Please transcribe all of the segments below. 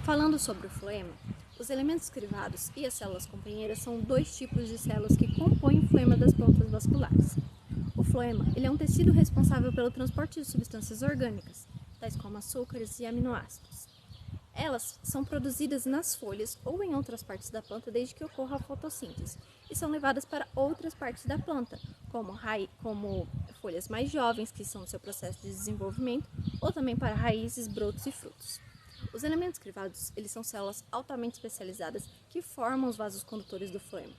Falando sobre o floema, os elementos crivados e as células companheiras são dois tipos de células que compõem o floema das plantas vasculares. O floema ele é um tecido responsável pelo transporte de substâncias orgânicas, tais como açúcares e aminoácidos. Elas são produzidas nas folhas ou em outras partes da planta desde que ocorra a fotossíntese e são levadas para outras partes da planta, como folhas mais jovens, que são no seu processo de desenvolvimento, ou também para raízes, brotos e frutos. Os elementos crivados eles são células altamente especializadas que formam os vasos condutores do floema.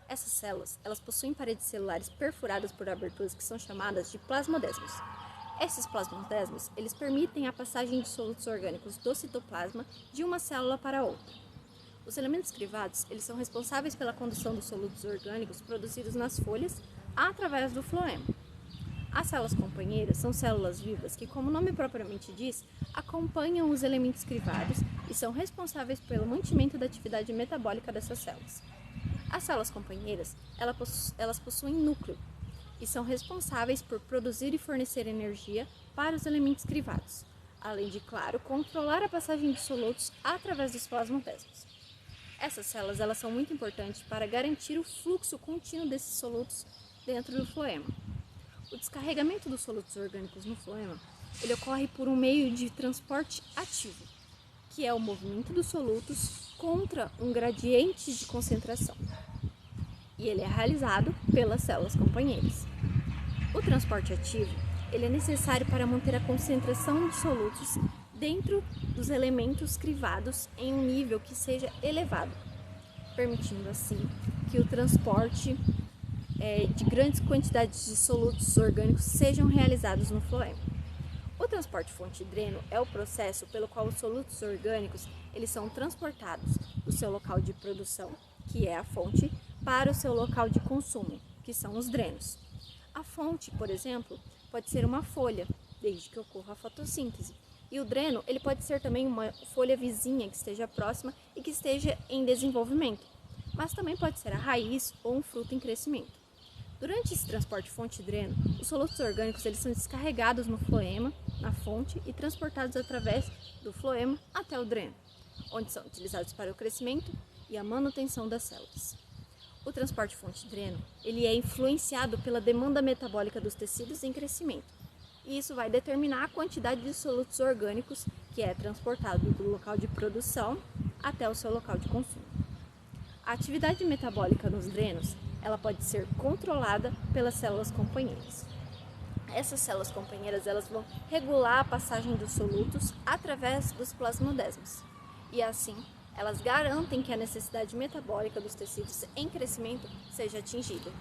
Essas células elas possuem paredes celulares perfuradas por aberturas que são chamadas de plasmodesmos. Esses plasmodesmos eles permitem a passagem de solutos orgânicos do citoplasma de uma célula para outra. Os elementos crivados eles são responsáveis pela condução dos solutos orgânicos produzidos nas folhas através do floema. As células companheiras são células vivas que, como o nome propriamente diz, acompanham os elementos crivados e são responsáveis pelo mantimento da atividade metabólica dessas células. As células companheiras elas possuem núcleo e são responsáveis por produzir e fornecer energia para os elementos crivados, além de, claro, controlar a passagem de solutos através dos plasmodesmos. Essas células elas são muito importantes para garantir o fluxo contínuo desses solutos dentro do floema. O descarregamento dos solutos orgânicos no floema ele ocorre por um meio de transporte ativo, que é o movimento dos solutos contra um gradiente de concentração. E ele é realizado pelas células companheiras. O transporte ativo ele é necessário para manter a concentração de solutos dentro dos elementos crivados em um nível que seja elevado, permitindo assim que o transporte de grandes quantidades de solutos orgânicos sejam realizados no floema. O transporte fonte-dreno é o processo pelo qual os solutos orgânicos eles são transportados do seu local de produção, que é a fonte, para o seu local de consumo, que são os drenos. A fonte, por exemplo, pode ser uma folha, desde que ocorra a fotossíntese. E o dreno ele pode ser também uma folha vizinha que esteja próxima e que esteja em desenvolvimento, mas também pode ser a raiz ou um fruto em crescimento. Durante esse transporte fonte-dreno, os solutos orgânicos eles são descarregados no floema, na fonte, e transportados através do floema até o dreno, onde são utilizados para o crescimento e a manutenção das células. O transporte fonte-dreno ele é influenciado pela demanda metabólica dos tecidos em crescimento, e isso vai determinar a quantidade de solutos orgânicos que é transportado do local de produção até o seu local de consumo. A atividade metabólica nos drenos ela pode ser controlada pelas células companheiras. Essas células companheiras elas vão regular a passagem dos solutos através dos plasmodesmos e assim elas garantem que a necessidade metabólica dos tecidos em crescimento seja atingida.